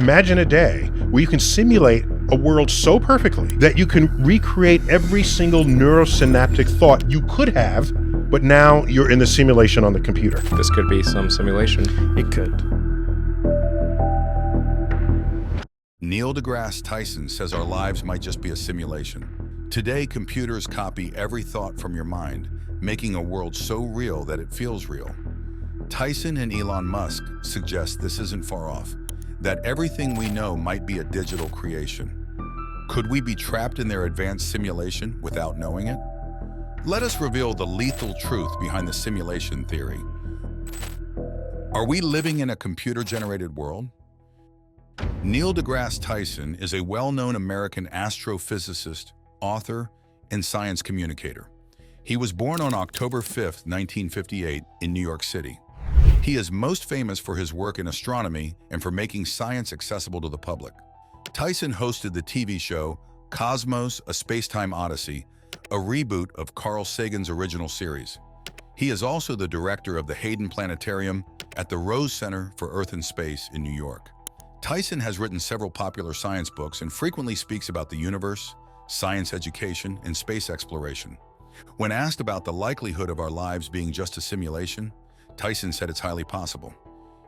Imagine a day where you can simulate a world so perfectly that you can recreate every single neurosynaptic thought you could have, but now you're in the simulation on the computer. This could be some simulation. It could. Neil deGrasse Tyson says our lives might just be a simulation. Today, computers copy every thought from your mind, making a world so real that it feels real. Tyson and Elon Musk suggest this isn't far off, that everything we know might be a digital creation. Could we be trapped in their advanced simulation without knowing it? Let us reveal the lethal truth behind the simulation theory. Are we living in a computer-generated world? Neil deGrasse Tyson is a well-known American astrophysicist, author, and science communicator. He was born on October 5, 1958, in New York City. He is most famous for his work in astronomy and for making science accessible to the public. Tyson hosted the TV show Cosmos: A Spacetime Odyssey, a reboot of Carl Sagan's original series. He is also the director of the Hayden Planetarium at the Rose Center for Earth and Space in New York. Tyson has written several popular science books and frequently speaks about the universe, science education, and space exploration. When asked about the likelihood of our lives being just a simulation, Tyson said it's highly possible.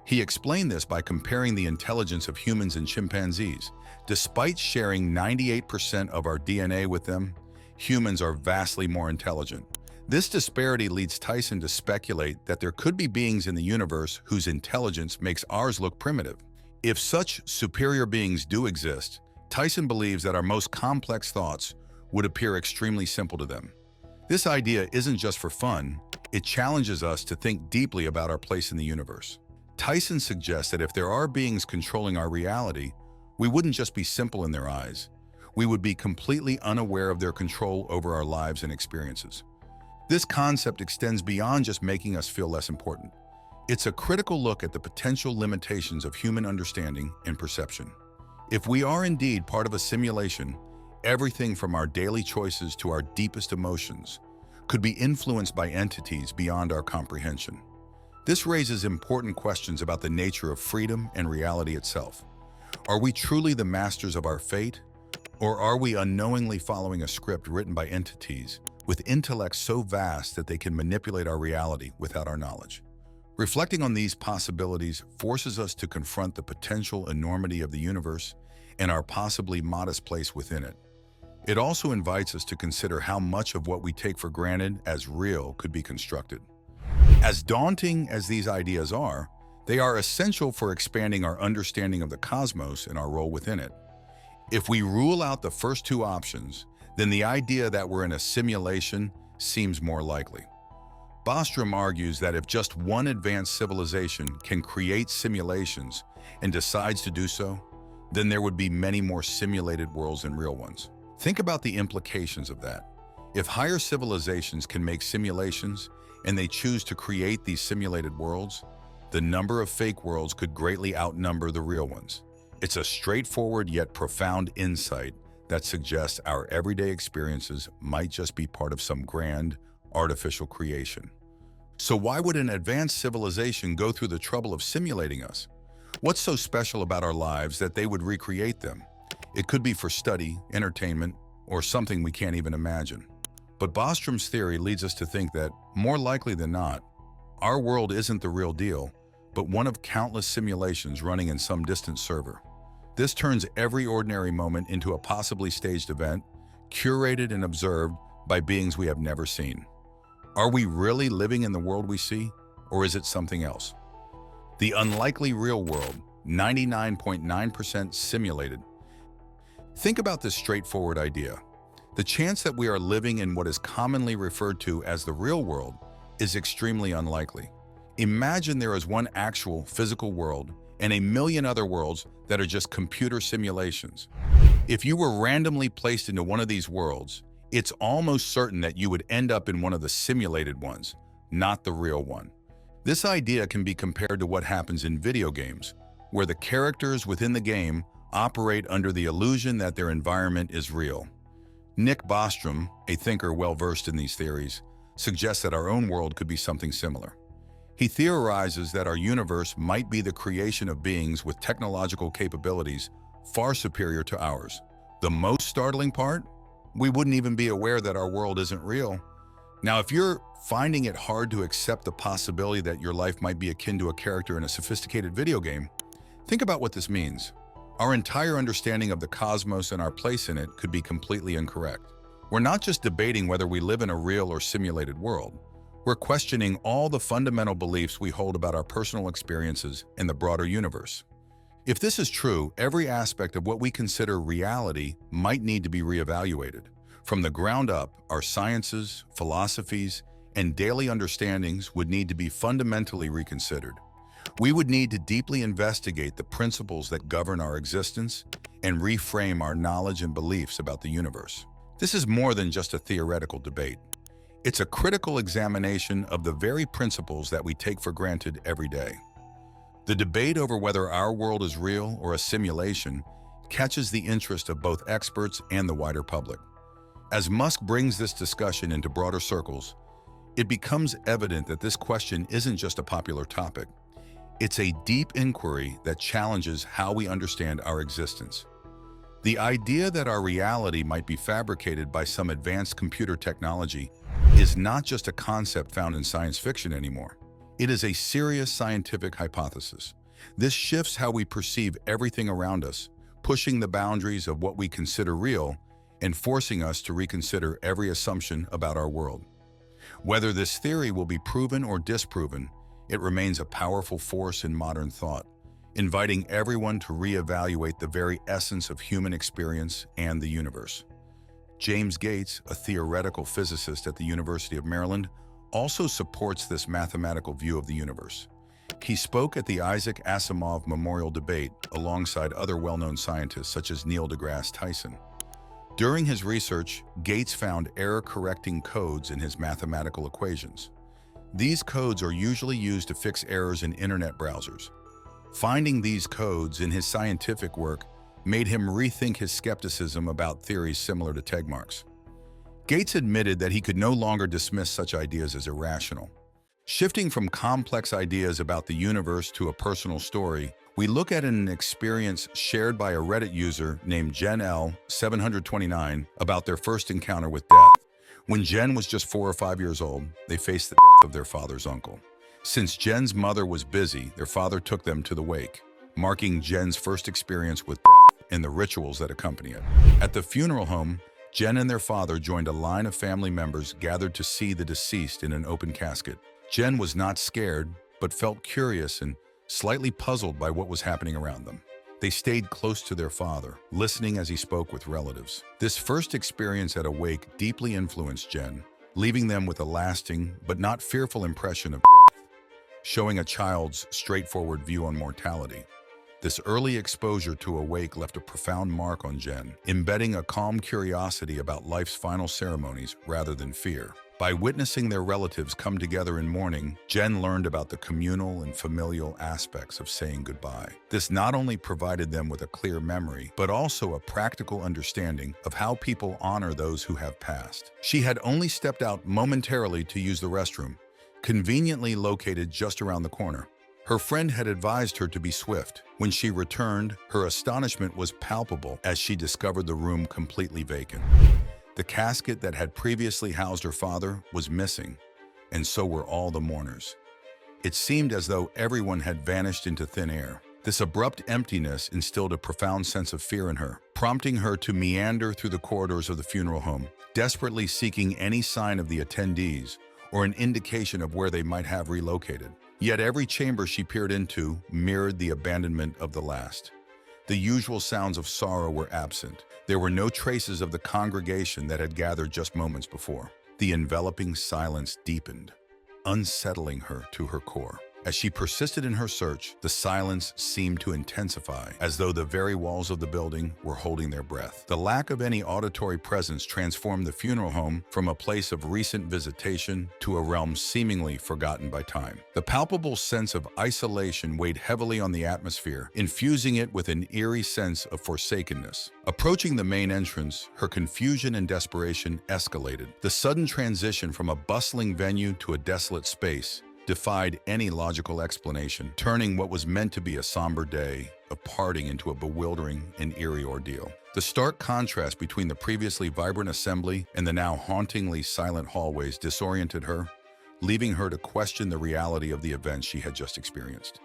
He explained this by comparing the intelligence of humans and chimpanzees. Despite sharing 98% of our DNA with them, humans are vastly more intelligent. This disparity leads Tyson to speculate that there could be beings in the universe whose intelligence makes ours look primitive. If such superior beings do exist, Tyson believes that our most complex thoughts would appear extremely simple to them. This idea isn't just for fun, it challenges us to think deeply about our place in the universe. Tyson suggests that if there are beings controlling our reality, we wouldn't just be simple in their eyes. We would be completely unaware of their control over our lives and experiences. This concept extends beyond just making us feel less important. It's a critical look at the potential limitations of human understanding and perception. If we are indeed part of a simulation, everything from our daily choices to our deepest emotions could be influenced by entities beyond our comprehension. This raises important questions about the nature of freedom and reality itself. Are we truly the masters of our fate, or are we unknowingly following a script written by entities with intellects so vast that they can manipulate our reality without our knowledge? Reflecting on these possibilities forces us to confront the potential enormity of the universe and our possibly modest place within it. It also invites us to consider how much of what we take for granted as real could be constructed. As daunting as these ideas are, they are essential for expanding our understanding of the cosmos and our role within it. If we rule out the first two options, then the idea that we're in a simulation seems more likely. Bostrom argues that if just one advanced civilization can create simulations and decides to do so, then there would be many more simulated worlds than real ones. Think about the implications of that. If higher civilizations can make simulations and they choose to create these simulated worlds, the number of fake worlds could greatly outnumber the real ones. It's a straightforward yet profound insight that suggests our everyday experiences might just be part of some grand, artificial creation. So why would an advanced civilization go through the trouble of simulating us? What's so special about our lives that they would recreate them? It could be for study, entertainment, or something we can't even imagine. But Bostrom's theory leads us to think that, more likely than not, our world isn't the real deal, but one of countless simulations running in some distant server. This turns every ordinary moment into a possibly staged event, curated and observed by beings we have never seen. Are we really living in the world we see, or is it something else? The unlikely real world, 99.9% simulated. Think about this straightforward idea. The chance that we are living in what is commonly referred to as the real world is extremely unlikely. Imagine there is one actual physical world and a million other worlds that are just computer simulations. If you were randomly placed into one of these worlds, it's almost certain that you would end up in one of the simulated ones, not the real one. This idea can be compared to what happens in video games, where the characters within the game operate under the illusion that their environment is real. Nick Bostrom, a thinker well-versed in these theories, suggests that our own world could be something similar. He theorizes that our universe might be the creation of beings with technological capabilities far superior to ours. The most startling part? We wouldn't even be aware that our world isn't real. Now, if you're finding it hard to accept the possibility that your life might be akin to a character in a sophisticated video game, think about what this means. Our entire understanding of the cosmos and our place in it could be completely incorrect. We're not just debating whether we live in a real or simulated world. We're questioning all the fundamental beliefs we hold about our personal experiences in the broader universe. If this is true, every aspect of what we consider reality might need to be reevaluated. From the ground up, our sciences, philosophies, and daily understandings would need to be fundamentally reconsidered. We would need to deeply investigate the principles that govern our existence and reframe our knowledge and beliefs about the universe. This is more than just a theoretical debate. It's a critical examination of the very principles that we take for granted every day. The debate over whether our world is real or a simulation catches the interest of both experts and the wider public. As Musk brings this discussion into broader circles, it becomes evident that this question isn't just a popular topic. It's a deep inquiry that challenges how we understand our existence. The idea that our reality might be fabricated by some advanced computer technology is not just a concept found in science fiction anymore. It is a serious scientific hypothesis. This shifts how we perceive everything around us, pushing the boundaries of what we consider real and forcing us to reconsider every assumption about our world. Whether this theory will be proven or disproven, it remains a powerful force in modern thought, inviting everyone to reevaluate the very essence of human experience and the universe. James Gates, a theoretical physicist at the University of Maryland, also supports this mathematical view of the universe. He spoke at the Isaac Asimov Memorial Debate alongside other well-known scientists such as Neil deGrasse Tyson. During his research, Gates found error-correcting codes in his mathematical equations. These codes are usually used to fix errors in internet browsers. Finding these codes in his scientific work made him rethink his skepticism about theories similar to Tegmark's. Gates admitted that he could no longer dismiss such ideas as irrational. Shifting from complex ideas about the universe to a personal story, we look at an experience shared by a Reddit user named Jen L729 about their first encounter with death. When Jen was just 4 or 5 years old, they faced the death of their father's uncle. Since Jen's mother was busy, their father took them to the wake, marking Jen's first experience with death and the rituals that accompany it. At the funeral home, Jen and their father joined a line of family members gathered to see the deceased in an open casket. Jen was not scared, but felt curious and slightly puzzled by what was happening around them. They stayed close to their father, listening as he spoke with relatives. This first experience at a wake deeply influenced Jen, leaving them with a lasting but not fearful impression of death, showing a child's straightforward view on mortality. This early exposure to a wake left a profound mark on Jen, embedding a calm curiosity about life's final ceremonies rather than fear. By witnessing their relatives come together in mourning, Jen learned about the communal and familial aspects of saying goodbye. This not only provided them with a clear memory, but also a practical understanding of how people honor those who have passed. She had only stepped out momentarily to use the restroom, conveniently located just around the corner. Her friend had advised her to be swift. When she returned, her astonishment was palpable as she discovered the room completely vacant. The casket that had previously housed her father was missing, and so were all the mourners. It seemed as though everyone had vanished into thin air. This abrupt emptiness instilled a profound sense of fear in her, prompting her to meander through the corridors of the funeral home, desperately seeking any sign of the attendees or an indication of where they might have relocated. Yet every chamber she peered into mirrored the abandonment of the last. The usual sounds of sorrow were absent. There were no traces of the congregation that had gathered just moments before. The enveloping silence deepened, unsettling her to her core. As she persisted in her search, the silence seemed to intensify, as though the very walls of the building were holding their breath. The lack of any auditory presence transformed the funeral home from a place of recent visitation to a realm seemingly forgotten by time. The palpable sense of isolation weighed heavily on the atmosphere, infusing it with an eerie sense of forsakenness. Approaching the main entrance, her confusion and desperation escalated. The sudden transition from a bustling venue to a desolate space defied any logical explanation, turning what was meant to be a somber day of parting into a bewildering and eerie ordeal. The stark contrast between the previously vibrant assembly and the now hauntingly silent hallways disoriented her, leaving her to question the reality of the events she had just experienced.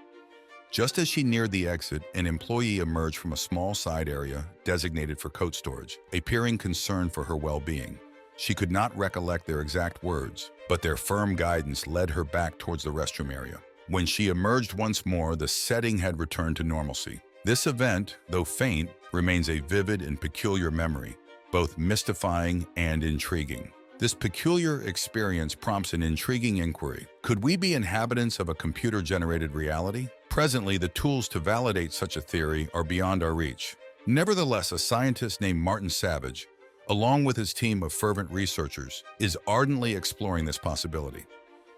Just as she neared the exit, an employee emerged from a small side area designated for coat storage, appearing concerned for her well-being. She could not recollect their exact words, but their firm guidance led her back towards the restroom area. When she emerged once more, the setting had returned to normalcy. This event, though faint, remains a vivid and peculiar memory, both mystifying and intriguing. This peculiar experience prompts an intriguing inquiry. Could we be inhabitants of a computer-generated reality? Presently, the tools to validate such a theory are beyond our reach. Nevertheless, a scientist named Martin Savage, along with his team of fervent researchers, is ardently exploring this possibility.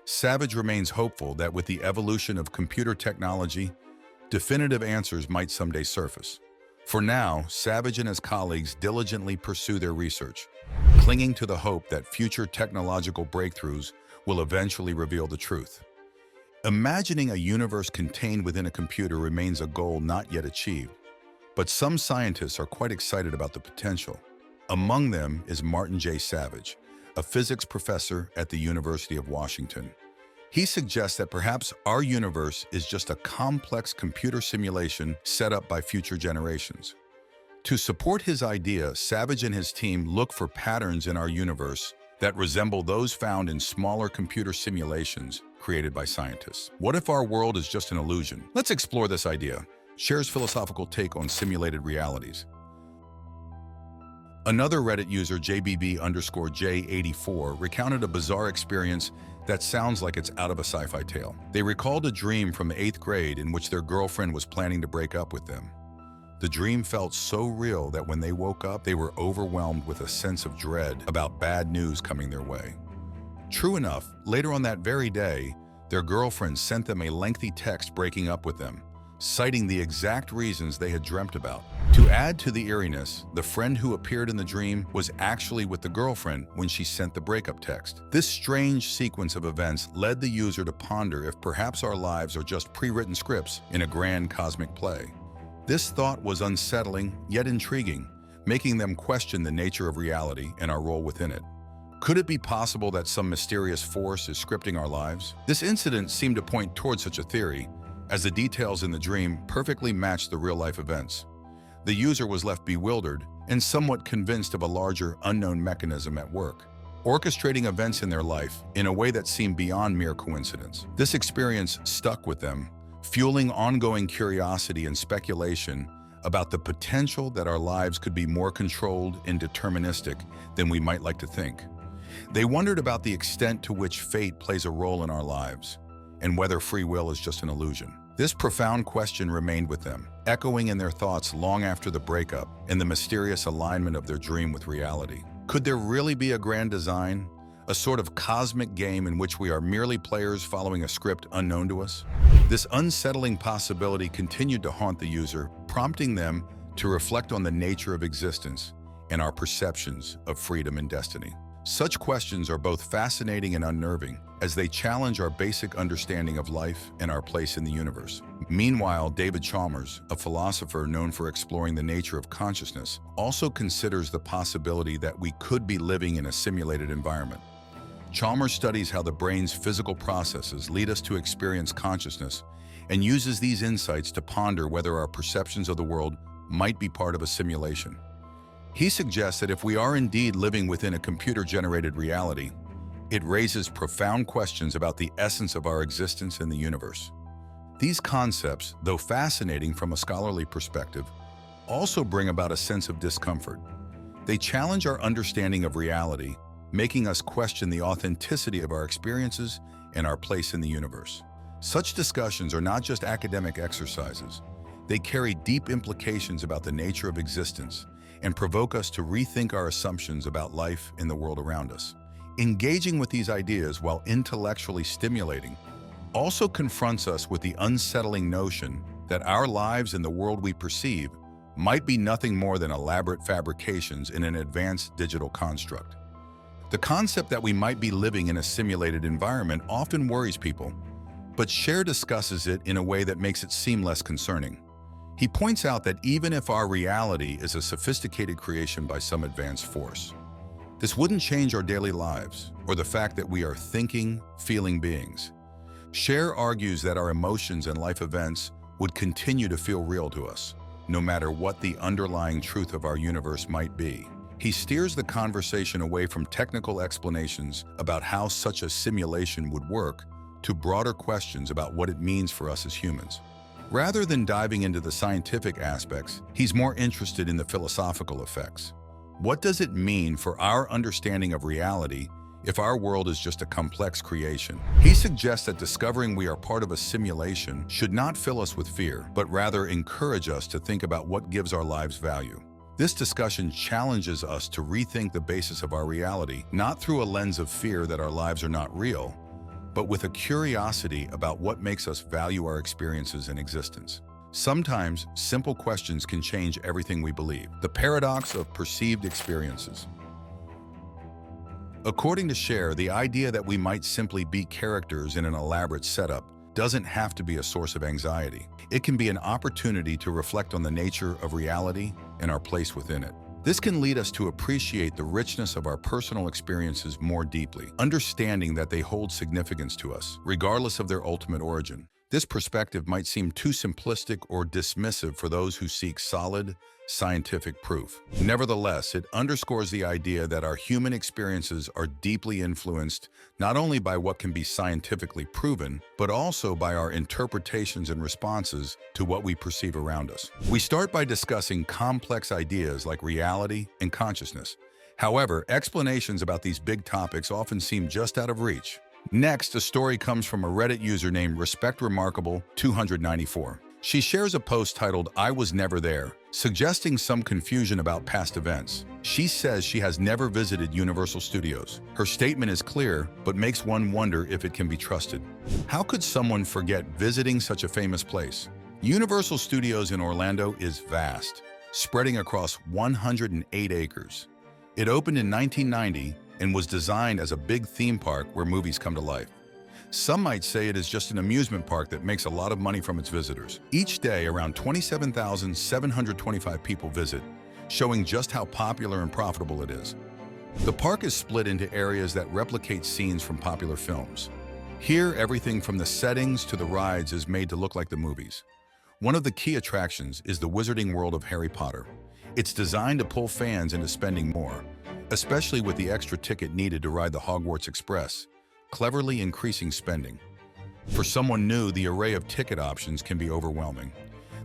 Savage remains hopeful that with the evolution of computer technology, definitive answers might someday surface. For now, Savage and his colleagues diligently pursue their research, clinging to the hope that future technological breakthroughs will eventually reveal the truth. Imagining a universe contained within a computer remains a goal not yet achieved, but some scientists are quite excited about the potential. Among them is Martin J. Savage, a physics professor at the University of Washington. He suggests that perhaps our universe is just a complex computer simulation set up by future generations. To support his idea, Savage and his team look for patterns in our universe that resemble those found in smaller computer simulations created by scientists. What if our world is just an illusion? Let's explore this idea. Shares philosophical take on simulated realities. Another Reddit user, JBB_J84, recounted a bizarre experience that sounds like it's out of a sci-fi tale. They recalled a dream from 8th grade in which their girlfriend was planning to break up with them. The dream felt so real that when they woke up, they were overwhelmed with a sense of dread about bad news coming their way. True enough, later on that very day, their girlfriend sent them a lengthy text breaking up with them, citing the exact reasons they had dreamt about. To add to the eeriness, the friend who appeared in the dream was actually with the girlfriend when she sent the breakup text. This strange sequence of events led the user to ponder if perhaps our lives are just pre-written scripts in a grand cosmic play. This thought was unsettling, yet intriguing, making them question the nature of reality and our role within it. Could it be possible that some mysterious force is scripting our lives? This incident seemed to point towards such a theory, as the details in the dream perfectly matched the real-life events. The user was left bewildered and somewhat convinced of a larger, unknown mechanism at work, orchestrating events in their life in a way that seemed beyond mere coincidence. This experience stuck with them, fueling ongoing curiosity and speculation about the potential that our lives could be more controlled and deterministic than we might like to think. They wondered about the extent to which fate plays a role in our lives, and whether free will is just an illusion. This profound question remained with them, echoing in their thoughts long after the breakup and the mysterious alignment of their dream with reality. Could there really be a grand design, a sort of cosmic game in which we are merely players following a script unknown to us? This unsettling possibility continued to haunt the user, prompting them to reflect on the nature of existence and our perceptions of freedom and destiny. Such questions are both fascinating and unnerving, as they challenge our basic understanding of life and our place in the universe. Meanwhile, David Chalmers, a philosopher known for exploring the nature of consciousness, also considers the possibility that we could be living in a simulated environment. Chalmers studies how the brain's physical processes lead us to experience consciousness and uses these insights to ponder whether our perceptions of the world might be part of a simulation. He suggests that if we are indeed living within a computer-generated reality, it raises profound questions about the essence of our existence in the universe. These concepts, though fascinating from a scholarly perspective, also bring about a sense of discomfort. They challenge our understanding of reality, making us question the authenticity of our experiences and our place in the universe. Such discussions are not just academic exercises. They carry deep implications about the nature of existence and provoke us to rethink our assumptions about life in the world around us. Engaging with these ideas while intellectually stimulating also confronts us with the unsettling notion that our lives and the world we perceive might be nothing more than elaborate fabrications in an advanced digital construct. The concept that we might be living in a simulated environment often worries people, but Cher discusses it in a way that makes it seem less concerning. He points out that even if our reality is a sophisticated creation by some advanced force, this wouldn't change our daily lives or the fact that we are thinking, feeling beings. Cher argues that our emotions and life events would continue to feel real to us, no matter what the underlying truth of our universe might be. He steers the conversation away from technical explanations about how such a simulation would work to broader questions about what it means for us as humans. Rather than diving into the scientific aspects, he's more interested in the philosophical effects. What does it mean for our understanding of reality if our world is just a complex creation? He suggests that discovering we are part of a simulation should not fill us with fear, but rather encourage us to think about what gives our lives value. This discussion challenges us to rethink the basis of our reality, not through a lens of fear that our lives are not real, but with a curiosity about what makes us value our experiences and existence. Sometimes, simple questions can change everything we believe. The paradox of perceived experiences. According to Cher, the idea that we might simply be characters in an elaborate setup doesn't have to be a source of anxiety. It can be an opportunity to reflect on the nature of reality and our place within it. This can lead us to appreciate the richness of our personal experiences more deeply, understanding that they hold significance to us, regardless of their ultimate origin. This perspective might seem too simplistic or dismissive for those who seek solid, scientific proof. Nevertheless, it underscores the idea that our human experiences are deeply influenced not only by what can be scientifically proven, but also by our interpretations and responses to what we perceive around us. We start by discussing complex ideas like reality and consciousness. However, explanations about these big topics often seem just out of reach. Next, a story comes from a Reddit user named RespectRemarkable294. She shares a post titled, "I was never there," suggesting some confusion about past events. She says she has never visited Universal Studios. Her statement is clear, but makes one wonder if it can be trusted. How could someone forget visiting such a famous place? Universal Studios in Orlando is vast, spreading across 108 acres. It opened in 1990 and was designed as a big theme park where movies come to life. Some might say it is just an amusement park that makes a lot of money from its visitors. Each day, around 27,725 people visit, showing just how popular and profitable it is. The park is split into areas that replicate scenes from popular films. Here, everything from the settings to the rides is made to look like the movies. One of the key attractions is the Wizarding World of Harry Potter. It's designed to pull fans into spending more, especially with the extra ticket needed to ride the Hogwarts Express, cleverly increasing spending. For someone new, the array of ticket options can be overwhelming.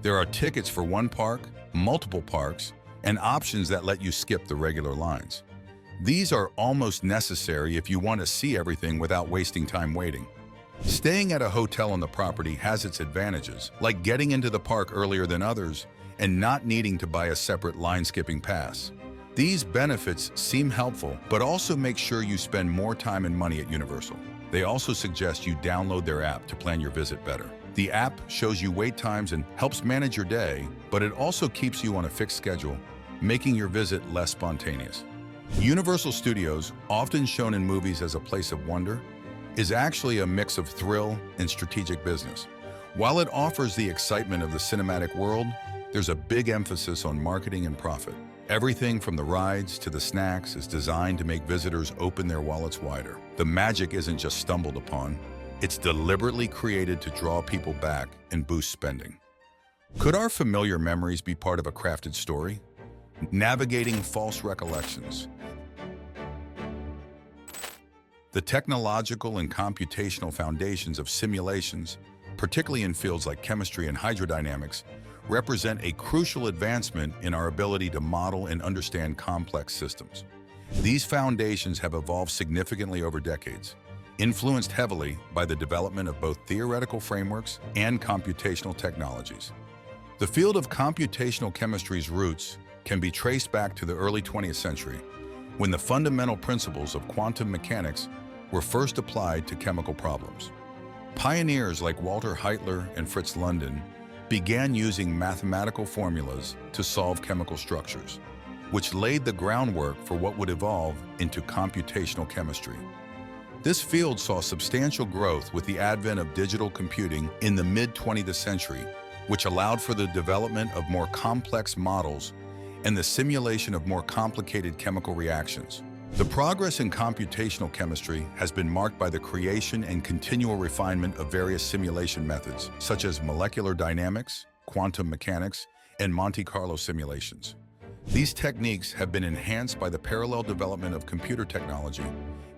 There are tickets for one park, multiple parks, and options that let you skip the regular lines. These are almost necessary if you want to see everything without wasting time waiting. Staying at a hotel on the property has its advantages, like getting into the park earlier than others and not needing to buy a separate line-skipping pass. These benefits seem helpful, but also make sure you spend more time and money at Universal. They also suggest you download their app to plan your visit better. The app shows you wait times and helps manage your day, but it also keeps you on a fixed schedule, making your visit less spontaneous. Universal Studios, often shown in movies as a place of wonder, is actually a mix of thrill and strategic business. While it offers the excitement of the cinematic world, there's a big emphasis on marketing and profit. Everything from the rides to the snacks is designed to make visitors open their wallets wider. The magic isn't just stumbled upon, it's deliberately created to draw people back and boost spending. Could our familiar memories be part of a crafted story? Navigating false recollections. The technological and computational foundations of simulations, particularly in fields like chemistry and hydrodynamics, represent a crucial advancement in our ability to model and understand complex systems. These foundations have evolved significantly over decades, influenced heavily by the development of both theoretical frameworks and computational technologies. The field of computational chemistry's roots can be traced back to the early 20th century, when the fundamental principles of quantum mechanics were first applied to chemical problems. Pioneers like Walter Heitler and Fritz London began using mathematical formulas to solve chemical structures, which laid the groundwork for what would evolve into computational chemistry. This field saw substantial growth with the advent of digital computing in the mid-20th century, which allowed for the development of more complex models and the simulation of more complicated chemical reactions. The progress in computational chemistry has been marked by the creation and continual refinement of various simulation methods, such as molecular dynamics, quantum mechanics, and Monte Carlo simulations. These techniques have been enhanced by the parallel development of computer technology,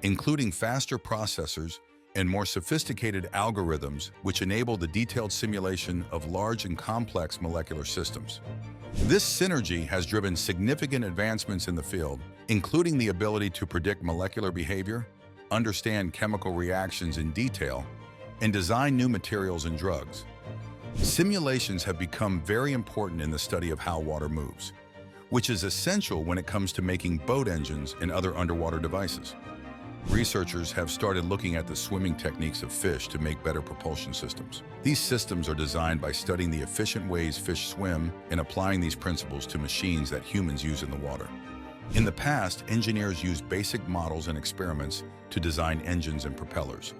including faster processors and more sophisticated algorithms which enable the detailed simulation of large and complex molecular systems. This synergy has driven significant advancements in the field, including the ability to predict molecular behavior, understand chemical reactions in detail, and design new materials and drugs. Simulations have become very important in the study of how water moves, which is essential when it comes to making boat engines and other underwater devices. Researchers have started looking at the swimming techniques of fish to make better propulsion systems. These systems are designed by studying the efficient ways fish swim and applying these principles to machines that humans use in the water. In the past, engineers used basic models and experiments to design engines and propellers.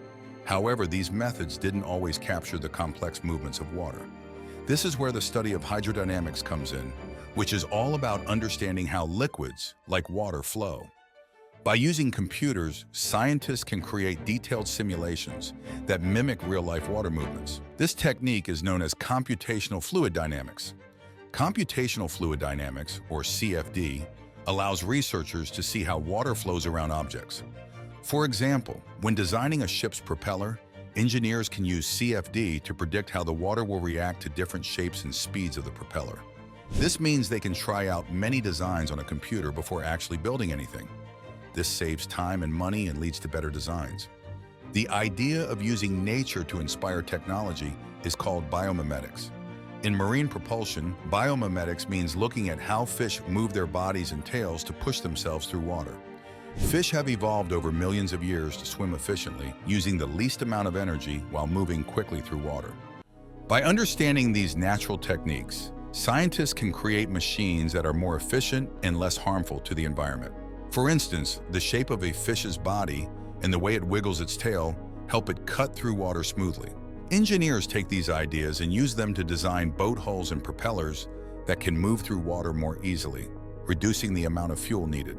However, these methods didn't always capture the complex movements of water. This is where the study of hydrodynamics comes in, which is all about understanding how liquids, like water, flow. By using computers, scientists can create detailed simulations that mimic real-life water movements. This technique is known as computational fluid dynamics. Computational fluid dynamics, or CFD, allows researchers to see how water flows around objects. For example, when designing a ship's propeller, engineers can use CFD to predict how the water will react to different shapes and speeds of the propeller. This means they can try out many designs on a computer before actually building anything. This saves time and money and leads to better designs. The idea of using nature to inspire technology is called biomimetics. In marine propulsion, biomimetics means looking at how fish move their bodies and tails to push themselves through water. Fish have evolved over millions of years to swim efficiently, using the least amount of energy while moving quickly through water. By understanding these natural techniques, scientists can create machines that are more efficient and less harmful to the environment. For instance, the shape of a fish's body and the way it wiggles its tail help it cut through water smoothly. Engineers take these ideas and use them to design boat hulls and propellers that can move through water more easily, reducing the amount of fuel needed.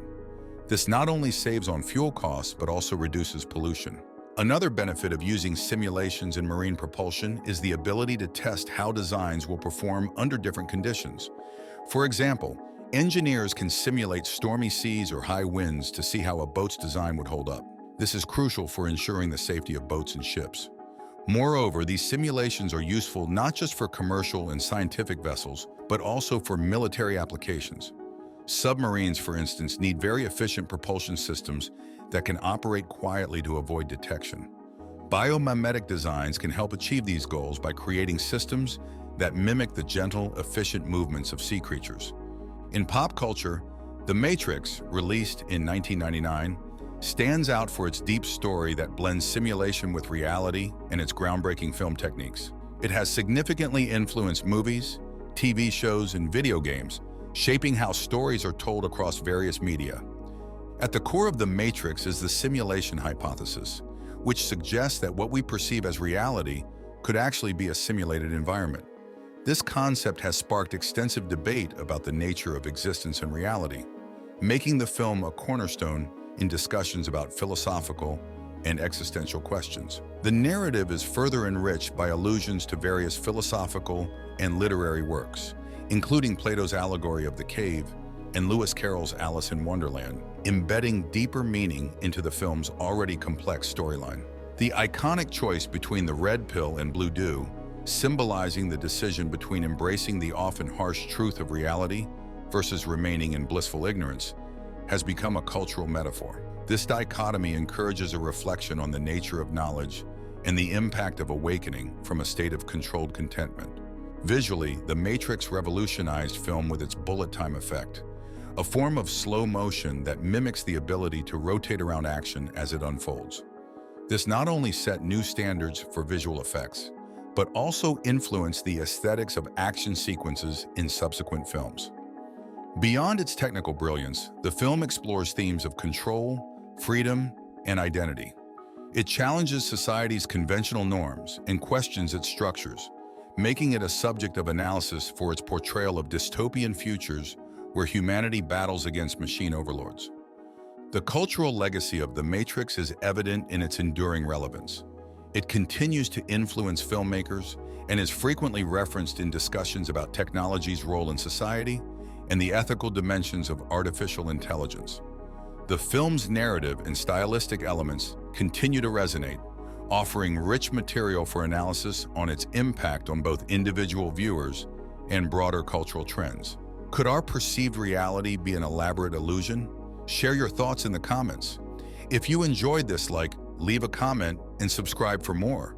This not only saves on fuel costs, but also reduces pollution. Another benefit of using simulations in marine propulsion is the ability to test how designs will perform under different conditions. For example, engineers can simulate stormy seas or high winds to see how a boat's design would hold up. This is crucial for ensuring the safety of boats and ships. Moreover, these simulations are useful not just for commercial and scientific vessels, but also for military applications. Submarines, for instance, need very efficient propulsion systems that can operate quietly to avoid detection. Biomimetic designs can help achieve these goals by creating systems that mimic the gentle, efficient movements of sea creatures. In pop culture, The Matrix, released in 1999, stands out for its deep story that blends simulation with reality and its groundbreaking film techniques. It has significantly influenced movies, TV shows, and video games, shaping how stories are told across various media. At the core of The Matrix is the simulation hypothesis, which suggests that what we perceive as reality could actually be a simulated environment. This concept has sparked extensive debate about the nature of existence and reality, making the film a cornerstone in discussions about philosophical and existential questions. The narrative is further enriched by allusions to various philosophical and literary works, including Plato's allegory of the cave and Lewis Carroll's Alice in Wonderland, embedding deeper meaning into the film's already complex storyline. The iconic choice between the red pill and blue dew, symbolizing the decision between embracing the often harsh truth of reality versus remaining in blissful ignorance, has become a cultural metaphor. This dichotomy encourages a reflection on the nature of knowledge and the impact of awakening from a state of controlled contentment. Visually, The Matrix revolutionized film with its bullet time effect, a form of slow motion that mimics the ability to rotate around action as it unfolds. This not only set new standards for visual effects, but also influenced the aesthetics of action sequences in subsequent films. Beyond its technical brilliance, the film explores themes of control, freedom, and identity. It challenges society's conventional norms and questions its structures, making it a subject of analysis for its portrayal of dystopian futures where humanity battles against machine overlords. The cultural legacy of The Matrix is evident in its enduring relevance. It continues to influence filmmakers and is frequently referenced in discussions about technology's role in society and the ethical dimensions of artificial intelligence. The film's narrative and stylistic elements continue to resonate, offering rich material for analysis on its impact on both individual viewers and broader cultural trends. Could our perceived reality be an elaborate illusion? Share your thoughts in the comments. If you enjoyed this, leave a comment and subscribe for more.